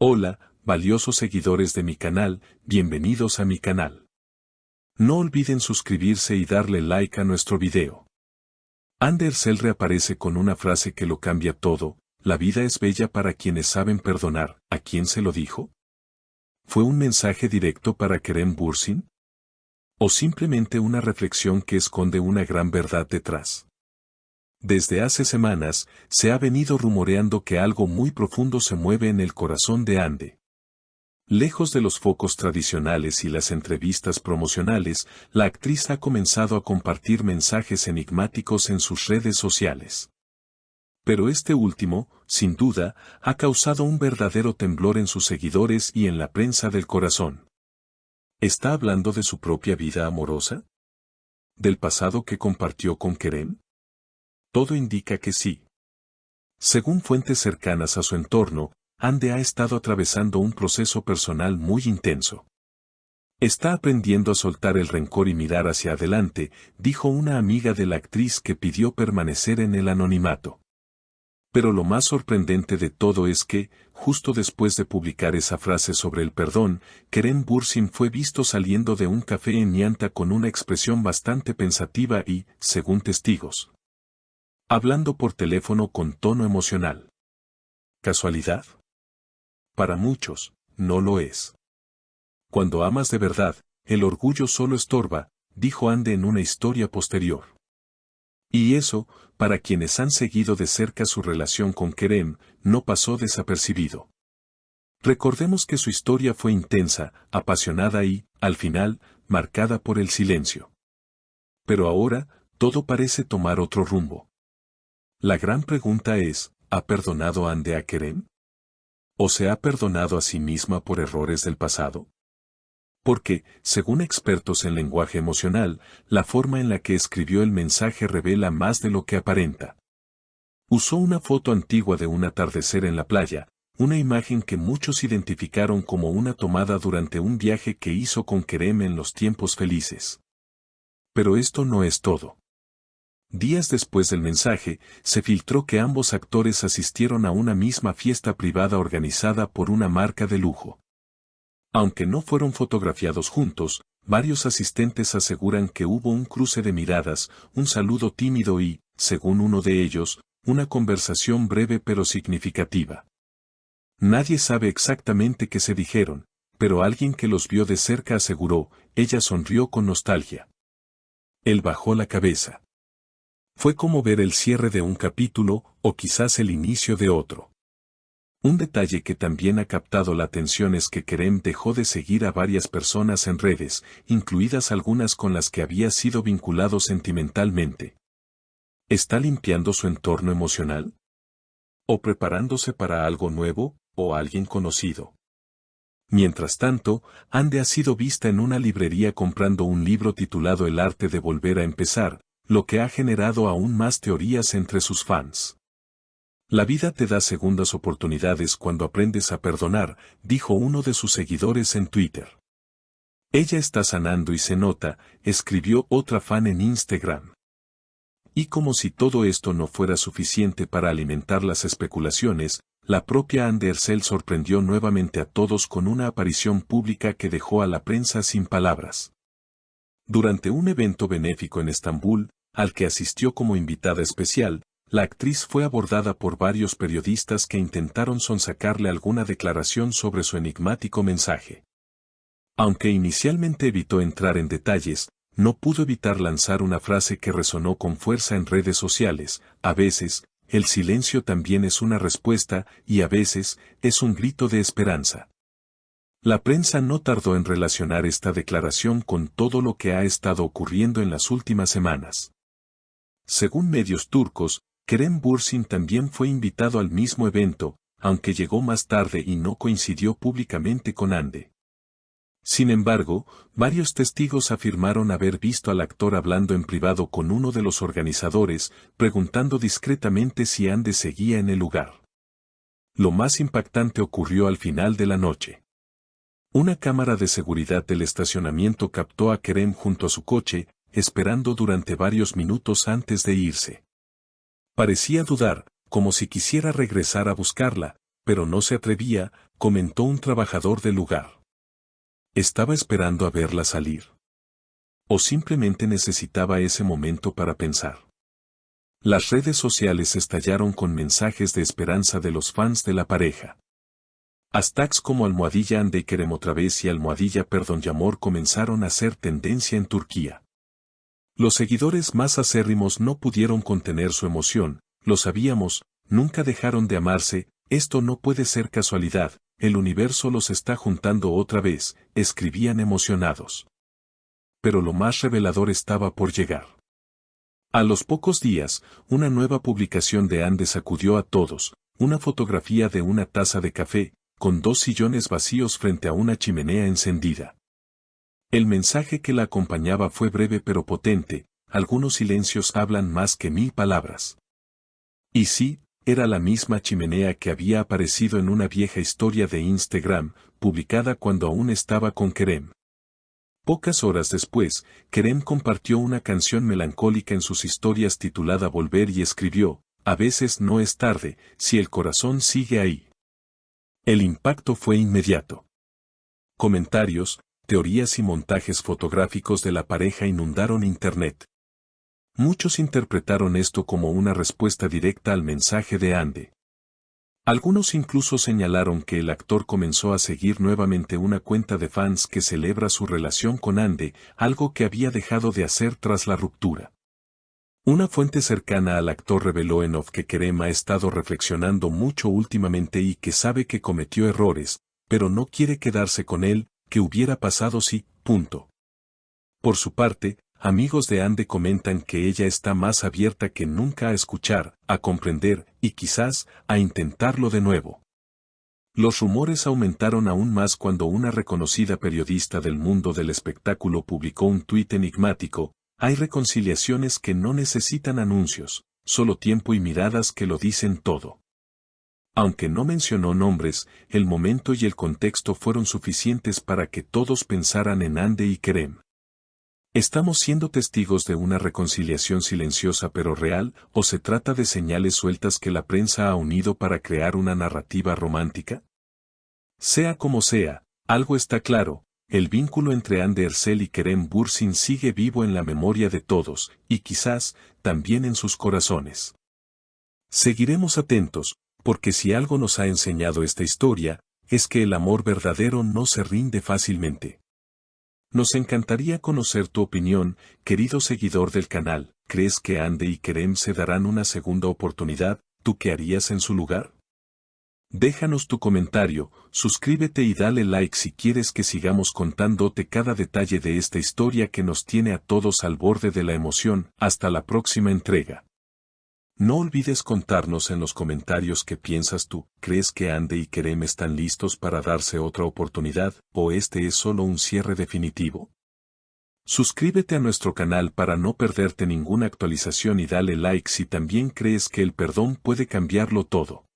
Hola, valiosos seguidores de mi canal, bienvenidos a mi canal. No olviden suscribirse y darle like a nuestro video. Andersel reaparece con una frase que lo cambia todo: la vida es bella para quienes saben perdonar. ¿A quién se lo dijo? ¿Fue un mensaje directo para Kerem Bürsin? ¿O simplemente una reflexión que esconde una gran verdad detrás? Desde hace semanas, se ha venido rumoreando que algo muy profundo se mueve en el corazón de Ande. Lejos de los focos tradicionales y las entrevistas promocionales, la actriz ha comenzado a compartir mensajes enigmáticos en sus redes sociales. Pero este último, sin duda, ha causado un verdadero temblor en sus seguidores y en la prensa del corazón. ¿Está hablando de su propia vida amorosa? ¿Del pasado que compartió con Kerem? Todo indica que sí. Según fuentes cercanas a su entorno, Ande ha estado atravesando un proceso personal muy intenso. Está aprendiendo a soltar el rencor y mirar hacia adelante, dijo una amiga de la actriz que pidió permanecer en el anonimato. Pero lo más sorprendente de todo es que, justo después de publicar esa frase sobre el perdón, Kerem Bürsin fue visto saliendo de un café en Llanta con una expresión bastante pensativa y, según testigos, hablando por teléfono con tono emocional. ¿Casualidad? Para muchos, no lo es. Cuando amas de verdad, el orgullo solo estorba, dijo Ande en una historia posterior. Y eso, para quienes han seguido de cerca su relación con Kerem, no pasó desapercibido. Recordemos que su historia fue intensa, apasionada y, al final, marcada por el silencio. Pero ahora, todo parece tomar otro rumbo. La gran pregunta es, ¿ha perdonado Ande a Kerem? ¿O se ha perdonado a sí misma por errores del pasado? Porque, según expertos en lenguaje emocional, la forma en la que escribió el mensaje revela más de lo que aparenta. Usó una foto antigua de un atardecer en la playa, una imagen que muchos identificaron como una tomada durante un viaje que hizo con Kerem en los tiempos felices. Pero esto no es todo. Días después del mensaje, se filtró que ambos actores asistieron a una misma fiesta privada organizada por una marca de lujo. Aunque no fueron fotografiados juntos, varios asistentes aseguran que hubo un cruce de miradas, un saludo tímido y, según uno de ellos, una conversación breve pero significativa. Nadie sabe exactamente qué se dijeron, pero alguien que los vio de cerca aseguró: ella sonrió con nostalgia. Él bajó la cabeza. Fue como ver el cierre de un capítulo, o quizás el inicio de otro. Un detalle que también ha captado la atención es que Kerem dejó de seguir a varias personas en redes, incluidas algunas con las que había sido vinculado sentimentalmente. ¿Está limpiando su entorno emocional? ¿O preparándose para algo nuevo, o alguien conocido? Mientras tanto, Ande ha sido vista en una librería comprando un libro titulado El arte de volver a empezar, lo que ha generado aún más teorías entre sus fans. La vida te da segundas oportunidades cuando aprendes a perdonar, dijo uno de sus seguidores en Twitter. Ella está sanando y se nota, escribió otra fan en Instagram. Y como si todo esto no fuera suficiente para alimentar las especulaciones, la propia Andersel sorprendió nuevamente a todos con una aparición pública que dejó a la prensa sin palabras. Durante un evento benéfico en Estambul, al que asistió como invitada especial, la actriz fue abordada por varios periodistas que intentaron sonsacarle alguna declaración sobre su enigmático mensaje. Aunque inicialmente evitó entrar en detalles, no pudo evitar lanzar una frase que resonó con fuerza en redes sociales: a veces, el silencio también es una respuesta, y a veces, es un grito de esperanza. La prensa no tardó en relacionar esta declaración con todo lo que ha estado ocurriendo en las últimas semanas. Según medios turcos, Kerem Bürsin también fue invitado al mismo evento, aunque llegó más tarde y no coincidió públicamente con Ande. Sin embargo, varios testigos afirmaron haber visto al actor hablando en privado con uno de los organizadores, preguntando discretamente si Ande seguía en el lugar. Lo más impactante ocurrió al final de la noche. Una cámara de seguridad del estacionamiento captó a Kerem junto a su coche, esperando durante varios minutos antes de irse. Parecía dudar, como si quisiera regresar a buscarla, pero no se atrevía, comentó un trabajador del lugar. Estaba esperando a verla salir. O simplemente necesitaba ese momento para pensar. Las redes sociales estallaron con mensajes de esperanza de los fans de la pareja. Hashtags como almohadilla Ande y Kerem otra vez y almohadilla Perdón y Amor comenzaron a ser tendencia en Turquía. Los seguidores más acérrimos no pudieron contener su emoción, lo sabíamos, nunca dejaron de amarse, esto no puede ser casualidad, el universo los está juntando otra vez, escribían emocionados. Pero lo más revelador estaba por llegar. A los pocos días, una nueva publicación de Ande sacudió a todos, una fotografía de una taza de café, con 2 sillones vacíos frente a una chimenea encendida. El mensaje que la acompañaba fue breve pero potente, algunos silencios hablan más que 1000 palabras. Y sí, era la misma chimenea que había aparecido en una vieja historia de Instagram, publicada cuando aún estaba con Kerem. Pocas horas después, Kerem compartió una canción melancólica en sus historias titulada Volver y escribió, a veces no es tarde, si el corazón sigue ahí. El impacto fue inmediato. Comentarios, teorías y montajes fotográficos de la pareja inundaron Internet. Muchos interpretaron esto como una respuesta directa al mensaje de Ande. Algunos incluso señalaron que el actor comenzó a seguir nuevamente una cuenta de fans que celebra su relación con Ande, algo que había dejado de hacer tras la ruptura. Una fuente cercana al actor reveló en off que Kerem ha estado reflexionando mucho últimamente y que sabe que cometió errores, pero no quiere quedarse con él, que hubiera pasado si, punto. Por su parte, amigos de Ande comentan que ella está más abierta que nunca a escuchar, a comprender, y quizás, a intentarlo de nuevo. Los rumores aumentaron aún más cuando una reconocida periodista del mundo del espectáculo publicó un tuit enigmático, hay reconciliaciones que no necesitan anuncios, solo tiempo y miradas que lo dicen todo. Aunque no mencionó nombres, el momento y el contexto fueron suficientes para que todos pensaran en Ande y Kerem. ¿Estamos siendo testigos de una reconciliación silenciosa pero real, o se trata de señales sueltas que la prensa ha unido para crear una narrativa romántica? Sea como sea, algo está claro, el vínculo entre Hande Erçel y Kerem Bürsin sigue vivo en la memoria de todos, y quizás, también en sus corazones. Seguiremos atentos, porque si algo nos ha enseñado esta historia, es que el amor verdadero no se rinde fácilmente. Nos encantaría conocer tu opinión, querido seguidor del canal. ¿Crees que Hande y Kerem se darán una segunda oportunidad? ¿Tú qué harías en su lugar? Déjanos tu comentario, suscríbete y dale like si quieres que sigamos contándote cada detalle de esta historia que nos tiene a todos al borde de la emoción. Hasta la próxima entrega. No olvides contarnos en los comentarios qué piensas tú. ¿Crees que Hande y Kerem están listos para darse otra oportunidad, o este es solo un cierre definitivo? Suscríbete a nuestro canal para no perderte ninguna actualización y dale like si también crees que el perdón puede cambiarlo todo.